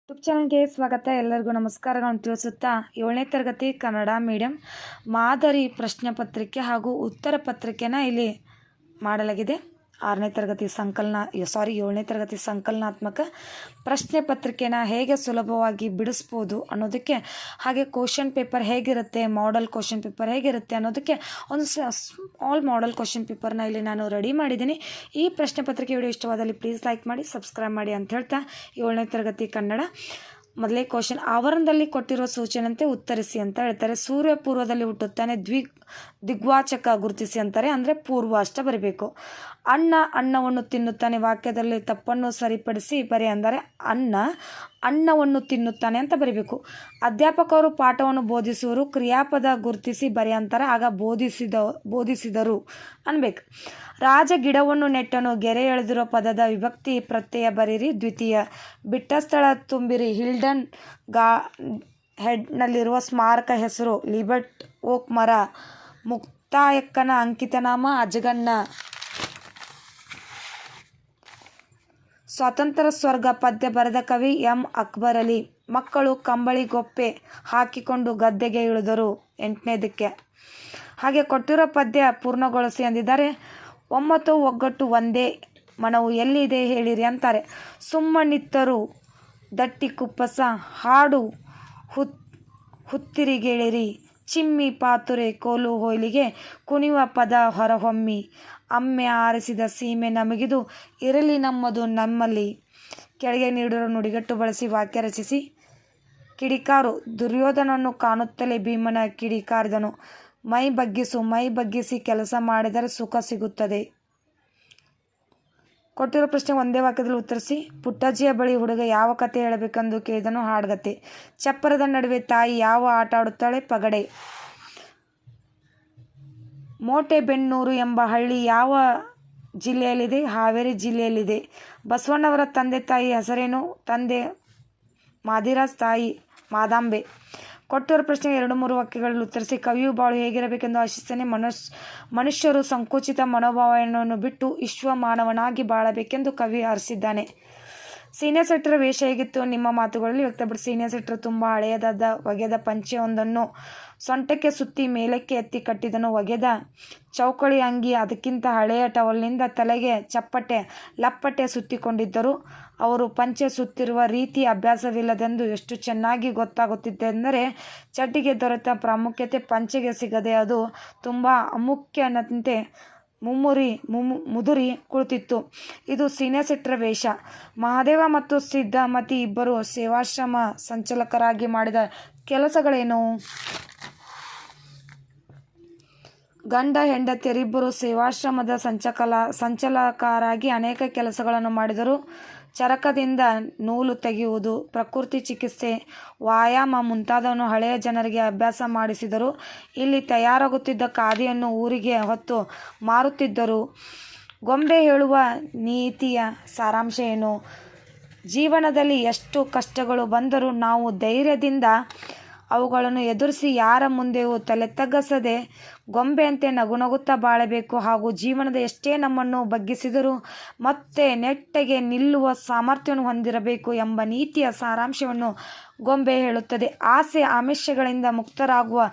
YouTube ಚಾನಲ್ಗೆ ಸ್ವಾಗತ. ಎಲ್ಲರಿಗೂ ನಮಸ್ಕಾರಗಳನ್ನು ತಿಳಿಸುತ್ತಾ 7ನೇ ತರಗತಿ ಕನ್ನಡ ಮೀಡಿಯಂ ಮಾದರಿ ಪ್ರಶ್ನೆ ಪತ್ರಿಕೆ ಹಾಗೂ ಉತ್ತರ ಪತ್ರಿಕೆನ ಇಲ್ಲಿ ಮಾಡಲಾಗಿದೆ. 7ನೇ ತರಗತಿ ಸಂಕಲನಾತ್ಮಕ ಪ್ರಶ್ನೆ ಪತ್ರಿಕೆನ ಹೇಗೆ ಸುಲಭವಾಗಿ ಬಿಡಿಸ್ಬೋದು ಅನ್ನೋದಕ್ಕೆ, ಹಾಗೆ ಕ್ವಶನ್ ಪೇಪರ್ ಹೇಗಿರುತ್ತೆ, ಮಾಡೆಲ್ ಕ್ವಶನ್ ಪೇಪರ್ ಹೇಗಿರುತ್ತೆ ಅನ್ನೋದಕ್ಕೆ ಒಂದು ಆಲ್ ಮಾಡೆಲ್ ಕ್ವಶನ್ ಪೇಪರ್ನ ಇಲ್ಲಿ ನಾನು ರೆಡಿ ಮಾಡಿದ್ದೀನಿ. ಈ ಪ್ರಶ್ನೆ ಪತ್ರಿಕೆ ವಿಡಿಯೋ ಇಷ್ಟವಾದಲ್ಲಿ ಪ್ಲೀಸ್ ಲೈಕ್ ಮಾಡಿ, ಸಬ್ಸ್ಕ್ರೈಬ್ ಮಾಡಿ ಅಂತ ಹೇಳ್ತಾ 7ನೇ ತರಗತಿ ಕನ್ನಡ ಮೊದಲೇ ಕ್ವಶನ್. ಆವರಣದಲ್ಲಿ ಕೊಟ್ಟಿರೋ ಸೂಚನೆಯಂತೆ ಉತ್ತರಿಸಿ ಅಂತ ಹೇಳ್ತಾರೆ. ಸೂರ್ಯ ಪೂರ್ವದಲ್ಲಿ ಹುಟ್ಟುತ್ತಾನೆ, ದಿಗ್ವಾಚಕ ಗುರುತಿಸಿ ಅಂತಾರೆ, ಅಂದರೆ ಪೂರ್ವ ಅಷ್ಟ ಬರೀಬೇಕು. ಅಣ್ಣ ಅನ್ನವನ್ನು ತಿನ್ನುತ್ತಾನೆ, ವಾಕ್ಯದಲ್ಲಿ ತಪ್ಪನ್ನು ಸರಿಪಡಿಸಿ ಬರೆ ಅಂದರೆ ಅನ್ನವನ್ನು ತಿನ್ನುತ್ತಾನೆ ಅಂತ ಬರೀಬೇಕು. ಅಧ್ಯಾಪಕರು ಪಾಠವನ್ನು ಬೋಧಿಸುವರು, ಕ್ರಿಯಾಪದ ಗುರುತಿಸಿ ಬರೆ ಅಂತಾರೆ, ಆಗ ಬೋಧಿಸಿದರು ಅನ್ಬೇಕು. ರಾಜ ಗಿಡವನ್ನು ನೆಟ್ಟನು, ಗೆರೆ ಎಳೆದಿರೋ ಪದದ ವಿಭಕ್ತಿ ಪ್ರತ್ಯಯ ಬರೀರಿ. ದ್ವಿತೀಯ. ಬಿಟ್ಟ ಸ್ಥಳ ತುಂಬಿರಿ. ಹಿಲ್ಡನ್ ಹೆಡ್ನಲ್ಲಿರುವ ಸ್ಮಾರಕ ಹೆಸರು ಲಿಬರ್ಟ್ ಓಕ್ ಮರ. ಮುಕ್ತಾಯಕ್ಕನ ಅಂಕಿತನಾಮ ಅಜಗನ್ನ. ಸ್ವಾತಂತ್ರ್ಯ ಸ್ವರ್ಗ ಪದ್ಯ ಬರೆದ ಕವಿ ಎಂ ಅಕ್ಬರ್ ಅಲಿ. ಮಕ್ಕಳು ಕಂಬಳಿ ಗೊಪ್ಪೆ ಹಾಕಿಕೊಂಡು ಗದ್ದೆಗೆ ಇಳಿದರು. 8ನೇದಕ್ಕೆ. ಹಾಗೆ ಕೊಟ್ಟಿರೋ ಪದ್ಯ ಪೂರ್ಣಗೊಳಿಸಿ ಅಂದಿದ್ದಾರೆ. ಒಮ್ಮತು ಒಗ್ಗಟ್ಟು ಒಂದೇ ಮನವು ಎಲ್ಲಿದೆ ಹೇಳಿರಿ ಅಂತಾರೆ. ಸುಮ್ಮನಿತ್ತರು ದಟ್ಟಿ ಕುಪ್ಪಸ, ಹಾಡು ಹುತ್ತಿರಿಗೇಳಿರಿ. ಚಿಮ್ಮಿ ಪಾತುರೆ ಕೋಲು ಹೊಯ್ಲಿಗೆ, ಕುಣಿಯುವ ಪದ ಹೊರಹೊಮ್ಮಿ. ಅಮ್ಮೆ ಆರಿಸಿದ ಸೀಮೆ ನಮಗಿದು, ಇರಲಿ ನಮ್ಮದು ನಮ್ಮಲ್ಲಿ. ಕೆಳಗೆ ನೀಡಿರೋ ನುಡಿಗಟ್ಟು ಬಳಸಿ ವಾಕ್ಯ ರಚಿಸಿ. ಕಿಡಿಕಾರು. ದುರ್ಯೋಧನನ್ನು ಕಾಣುತ್ತಲೇ ಭೀಮನ ಕಿಡಿಕಾರಿದನು. ಮೈ ಬಗ್ಗಿಸಿ ಕೆಲಸ ಮಾಡಿದರೆ ಸುಖ ಸಿಗುತ್ತದೆ. ಕೊಟ್ಟಿರೋ ಪ್ರಶ್ನೆ ಒಂದೇ ವಾಕ್ಯದಲ್ಲಿ ಉತ್ತರಿಸಿ. ಪುಟ್ಟಜ್ಜಿಯ ಬಳಿ ಹುಡುಗ ಯಾವ ಕತೆ ಹೇಳಬೇಕೆಂದು ಕೇಳಿದನು. ಹಾಡ್ಗತೆ. ಚಪ್ಪರದ ನಡುವೆ ತಾಯಿ ಯಾವ ಆಟ ಆಡುತ್ತಾಳೆ. ಪಗಡೆ. ಮೋಟೆಬೆನ್ನೂರು ಎಂಬ ಹಳ್ಳಿ ಯಾವ ಜಿಲ್ಲೆಯಲ್ಲಿದೆ. ಹಾವೇರಿ ಜಿಲ್ಲೆಯಲ್ಲಿದೆ. ಬಸವಣ್ಣವರ ತಂದೆ ತಾಯಿ ಹೆಸರೇನು. ತಂದೆ ಮಾದಿರಾಜ್, ತಾಯಿ ಮಾದಾಂಬೆ. ಕೊಟ್ಟಿರೋ ಪ್ರಶ್ನೆ 2-3 ವಾಕ್ಯಗಳಲ್ಲಿ ಉತ್ತರಿಸಿ. ಕವಿಯು ಬಾಳು ಹೇಗಿರಬೇಕೆಂದು ಆಶಿಸ್ತಾನೆ. ಮನುಷ್ಯರು ಸಂಕುಚಿತ ಮನೋಭಾವನೆಯನ್ನು ಬಿಟ್ಟು ವಿಶ್ವಮಾನವನಾಗಿ ಬಾಳಬೇಕೆಂದು ಕವಿ ಹರಿಸಿದ್ದಾನೆ. ಸೀನಿಯರ್ ಸೆಟ್ರ ವೇಷ ಹೇಗಿತ್ತು ನಿಮ್ಮ ಮಾತುಗಳಲ್ಲಿ ವ್ಯಕ್ತಪಡಿಸಿ. ಸೀನಿಯರ್ ಸೆಟ್ರು ತುಂಬ ಹಳೆಯದಾದ ಒಗೆದ ಪಂಚೆಯೊಂದನ್ನು ಸೊಂಟಕ್ಕೆ ಸುತ್ತಿ ಮೇಲಕ್ಕೆ ಎತ್ತಿ ಕಟ್ಟಿದನು. ಒಗೆದ ಚೌಕಳಿ ಅಂಗಿ, ಅದಕ್ಕಿಂತ ಹಳೆಯ ಟವಲ್ನಿಂದ ತಲೆಗೆ ಲಪ್ಪಟೆ ಸುತ್ತಿಕೊಂಡಿದ್ದರು. ಅವರು ಪಂಚೆ ಸುತ್ತಿರುವ ರೀತಿ ಅಭ್ಯಾಸವಿಲ್ಲದೆಂದು ಎಷ್ಟು ಚೆನ್ನಾಗಿ ಗೊತ್ತಾಗುತ್ತಿತ್ತೆಂದರೆ, ಚಡ್ಡಿಗೆ ದೊರೆತ ಪ್ರಾಮುಖ್ಯತೆ ಪಂಚೆಗೆ ಸಿಗದೆ ಅದು ತುಂಬ ಅಮುಖ್ಯನಂತೆ ಮುದುರಿ ಕುಳಿತಿತ್ತು. ಇದು ಸೀನಿಯರ್ ಸೆಟ್ರ ವೇಷ. ಮಹಾದೇವ ಮತ್ತು ಸಿದ್ಧಮತಿ ಇಬ್ಬರು ಸೇವಾಶ್ರಮ ಸಂಚಾಲಕರಾಗಿ ಮಾಡಿದ ಕೆಲಸಗಳೇನು. ಗಂಡ ಹೆಂಡತಿಯರಿಬ್ಬರು ಸೇವಾಶ್ರಮದ ಸಂಚಾಲಕರಾಗಿ ಅನೇಕ ಕೆಲಸಗಳನ್ನು ಮಾಡಿದರು. ಚರಕದಿಂದ ನೂಲು ತೆಗೆಯುವುದು, ಪ್ರಕೃತಿ ಚಿಕಿತ್ಸೆ, ವ್ಯಾಯಾಮ ಮುಂತಾದವನ್ನು ಹಳೆಯ ಜನರಿಗೆ ಅಭ್ಯಾಸ ಮಾಡಿಸಿದರು. ಇಲ್ಲಿ ತಯಾರಾಗುತ್ತಿದ್ದ ಖಾದಿಯನ್ನು ಊರಿಗೆ ಹೊತ್ತು ಮಾರುತ್ತಿದ್ದರು. ಗೊಂಬೆ ಹೇಳುವ ನೀತಿಯ ಸಾರಾಂಶ ಏನು. ಜೀವನದಲ್ಲಿ ಎಷ್ಟು ಕಷ್ಟಗಳು ಬಂದರೂ ನಾವು ಧೈರ್ಯದಿಂದ ಅವುಗಳನ್ನು ಎದುರಿಸಿ ಯಾರ ಮುಂದೆಯೂ ತಲೆ ತಗ್ಗಿಸದೆ ಗೊಂಬೆಯಂತೆ ನಗುತ್ತಾ ಬಾಳಬೇಕು. ಹಾಗೂ ಜೀವನದ ಎಷ್ಟೇ ನಮ್ಮನ್ನು ಬಗ್ಗಿಸಿದರೂ ಮತ್ತೆ ನೆಟ್ಟಗೆ ನಿಲ್ಲುವ ಸಾಮರ್ಥ್ಯವನ್ನು ಹೊಂದಿರಬೇಕು ಎಂಬ ನೀತಿಯ ಸಾರಾಂಶವನ್ನು ಗೊಂಬೆ ಹೇಳುತ್ತದೆ. ಆಸೆ ಆಮಿಷಗಳಿಂದ ಮುಕ್ತರಾಗುವ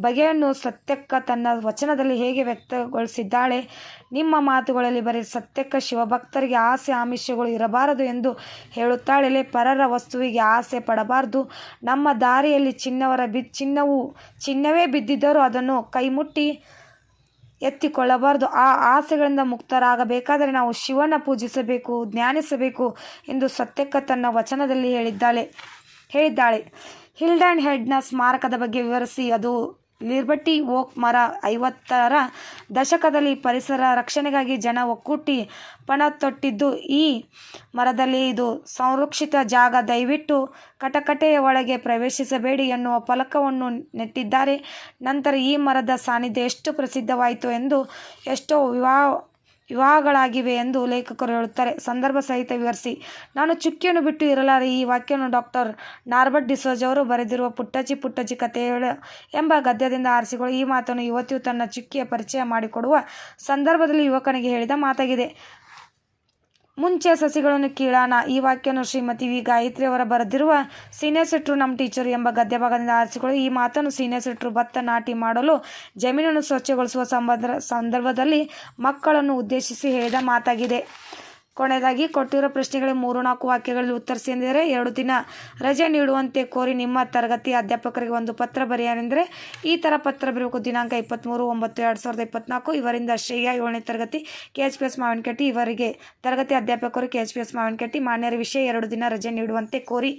ಬಗೆಯನ್ನು ಸತ್ಯಕ್ಕ ತನ್ನ ವಚನದಲ್ಲಿ ಹೇಗೆ ವ್ಯಕ್ತಗೊಳಿಸಿದ್ದಾಳೆ. ನಿಮ್ಮ ಮಾತುಗಳಲ್ಲಿ ಬರೀ ಸತ್ಯಕ್ಕ ಶಿವಭಕ್ತರಿಗೆ ಆಸೆ ಆಮಿಷಗಳು ಇರಬಾರದು ಎಂದು ಹೇಳುತ್ತಾಳೆ. ಪರರ ವಸ್ತುವಿಗೆ ಆಸೆ ಪಡಬಾರದು. ನಮ್ಮ ದಾರಿಯಲ್ಲಿ ಚಿನ್ನವೇ ಬಿದ್ದಿದ್ದರೂ ಅದನ್ನು ಕೈಮುಟ್ಟಿ ಎತ್ತಿಕೊಳ್ಳಬಾರದು. ಆ ಆಸೆಗಳಿಂದ ಮುಕ್ತರಾಗಬೇಕಾದರೆ ನಾವು ಶಿವನ ಪೂಜಿಸಬೇಕು, ಧ್ಯಾನಿಸಬೇಕು ಎಂದು ಸತ್ಯಕ್ಕ ತನ್ನ ವಚನದಲ್ಲಿ ಹೇಳಿದ್ದಾಳೆ. ಹಿಲ್ಡನ್ ಹೆಡ್ನ ಸ್ಮಾರಕದ ಬಗ್ಗೆ ವಿವರಿಸಿ. ಅದು ಲಿಬರ್ಟಿ ಓಕ್ ಮರ. 50ರ ದಶಕದಲ್ಲಿ ಪರಿಸರ ರಕ್ಷಣೆಗಾಗಿ ಜನ ಒಕ್ಕೂಟಿ ಪಣ ತೊಟ್ಟಿದ್ದು ಈ ಮರದಲ್ಲಿ. ಇದು ಸಂರಕ್ಷಿತ ಜಾಗ, ದಯವಿಟ್ಟು ಕಟಕಟೆಯ ಒಳಗೆ ಪ್ರವೇಶಿಸಬೇಡಿ ಎನ್ನುವ ಫಲಕವನ್ನು ನೆಟ್ಟಿದ್ದಾರೆ. ನಂತರ ಈ ಮರದ ಸಾನ್ನಿಧ್ಯ ಎಷ್ಟು ಪ್ರಸಿದ್ಧವಾಯಿತು ಎಂದು ಎಷ್ಟೋ ವಿವಾಹಗಳಾಗಿವೆ ಎಂದು ಲೇಖಕರು ಹೇಳುತ್ತಾರೆ. ಸಂದರ್ಭ ಸಹಿತ ವಿವರಿಸಿ. ನಾನು ಚುಕ್ಕಿಯನ್ನು ಬಿಟ್ಟು ಇರಲಾರೆ. ಈ ವಾಕ್ಯವನ್ನು ಡಾಕ್ಟರ್ ನಾರ್ಬರ್ಟ್ ಡಿಸೋಜ ಅವರು ಬರೆದಿರುವ ಪುಟ್ಟಜ್ಜಿ ಕತೆ ಎಂಬ ಗದ್ಯದಿಂದ ಆರಿಸಿಕೊಳ್ಳಿ. ಈ ಮಾತನ್ನು ಯುವತಿಯು ತನ್ನ ಚುಕ್ಕಿಯ ಪರಿಚಯ ಮಾಡಿಕೊಡುವ ಸಂದರ್ಭದಲ್ಲಿ ಯುವಕನಿಗೆ ಹೇಳಿದ ಮಾತಾಗಿದೆ. ಮುಂಚೆ ಸಸಿಗಳನ್ನು ಕೀಳೋಣ. ಈ ವಾಕ್ಯವನ್ನು ಶ್ರೀಮತಿ ವಿ ಗಾಯತ್ರಿ ಅವರ ಬರೆದಿರುವ ಸೀನಿಯರ್ ಸಿಟ್ರು ನಮ್ಮ ಟೀಚರು ಎಂಬ ಗದ್ಯ ಭಾಗದಿಂದ ಆರಿಸಿಕೊಳ್ಳಿ. ಈ ಮಾತನ್ನು ಸೀನಿಯರ್ ಸಿಟ್ರು ಭತ್ತ ನಾಟಿ ಮಾಡಲು ಜಮೀನನ್ನು ಸ್ವಚ್ಛಗೊಳಿಸುವ ಸಂದರ್ಭದಲ್ಲಿ ಮಕ್ಕಳನ್ನು ಉದ್ದೇಶಿಸಿ ಹೇಳಿದ ಮಾತಾಗಿದೆ. ಕೊನೆಯದಾಗಿ ಕೊಟ್ಟಿರೋ ಪ್ರಶ್ನೆಗಳಿಗೆ 3-4 ವಾಕ್ಯಗಳಲ್ಲಿ ಉತ್ತರಿಸಿ ಎಂದರೆ 2 ದಿನ ರಜೆ ನೀಡುವಂತೆ ಕೋರಿ ನಿಮ್ಮ ತರಗತಿ ಅಧ್ಯಾಪಕರಿಗೆ ಒಂದು ಪತ್ರ ಬರೆಯನೆಂದರೆ ಈ ಥರ ಪತ್ರ ಬರಬೇಕು. ದಿನಾಂಕ 23/9/2024 ಇವರಿಂದ ಶ್ರೇಯ 7ನೇ ತರಗತಿ KHPS ಮಾವಿನಕಟ್ಟಿ ಇವರಿಗೆ ತರಗತಿ ಅಧ್ಯಾಪಕರು KHPS ಮಾವಿನಕಟ್ಟಿ. ಮಾನ್ಯರ ವಿಷಯ 2 ದಿನ ರಜೆ ನೀಡುವಂತೆ ಕೋರಿ.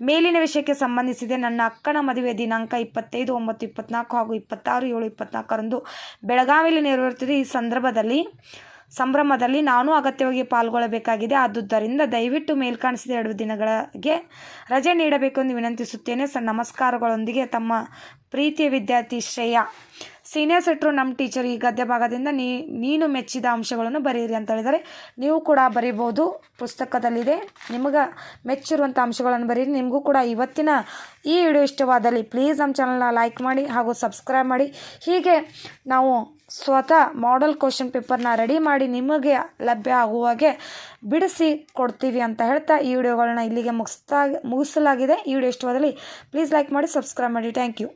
ಮೇಲಿನ ವಿಷಯಕ್ಕೆ ಸಂಬಂಧಿಸಿದೆ ನನ್ನ ಅಕ್ಕನ ಮದುವೆ ದಿನಾಂಕ 25/9/24 ಹಾಗೂ 26/7/24 ಬೆಳಗಾವಿಯಲ್ಲಿ ನೆರವೇರುತ್ತದೆ. ಈ ಸಂಭ್ರಮದಲ್ಲಿ ನಾನು ಅಗತ್ಯವಾಗಿ ಪಾಲ್ಗೊಳ್ಳಬೇಕಾಗಿದೆ. ಆದುದರಿಂದ ದಯವಿಟ್ಟು ಮೇಲ್ಕಾಣಿಸಿದ 2 ದಿನಗಳಿಗೆ ರಜೆ ನೀಡಬೇಕು ಎಂದು ವಿನಂತಿಸುತ್ತೇನೆ. ನಮಸ್ಕಾರಗಳೊಂದಿಗೆ ತಮ್ಮ ಪ್ರೀತಿಯ ವಿದ್ಯಾರ್ಥಿ ಶ್ರೇಯ. ಸೀನಿಯರ್ ಸಿಟ್ರು ನಮ್ಮ ಟೀಚರ್. ಈ ಗದ್ಯ ಭಾಗದಿಂದ ನೀನು ಮೆಚ್ಚಿದ ಅಂಶಗಳನ್ನು ಬರೆಯಿರಿ ಅಂತ ಹೇಳಿದರೆ ನೀವು ಕೂಡ ಬರೀಬೋದು. ಪುಸ್ತಕದಲ್ಲಿದೆ. ನಿಮಗೆ ಮೆಚ್ಚಿರುವಂಥ ಅಂಶಗಳನ್ನು ಬರೀರಿ. ನಿಮಗೂ ಕೂಡ ಇವತ್ತಿನ ಈ ವಿಡಿಯೋ ಇಷ್ಟವಾದಲ್ಲಿ ಪ್ಲೀಸ್ ನಮ್ಮ ಚಾನಲ್ನ ಲೈಕ್ ಮಾಡಿ ಹಾಗೂ ಸಬ್ಸ್ಕ್ರೈಬ್ ಮಾಡಿ. ಹೀಗೆ ನಾವು ಸ್ವತಃ ಮಾಡೆಲ್ ಕ್ವಶನ್ ಪೇಪರ್ನ ರೆಡಿ ಮಾಡಿ ನಿಮಗೆ ಲಭ್ಯ ಆಗುವಾಗೆ ಬಿಡಿಸಿ ಕೊಡ್ತೀವಿ ಅಂತ ಹೇಳ್ತಾ ಈ ವಿಡಿಯೋಗಳನ್ನ ಇಲ್ಲಿಗೆ ಮುಗಿಸಲಾಗಿದೆ. ಈ ವಿಡಿಯೋ ಇಷ್ಟವಾದಲ್ಲಿ ಪ್ಲೀಸ್ ಲೈಕ್ ಮಾಡಿ, ಸಬ್ಸ್ಕ್ರೈಬ್ ಮಾಡಿ. Thank you.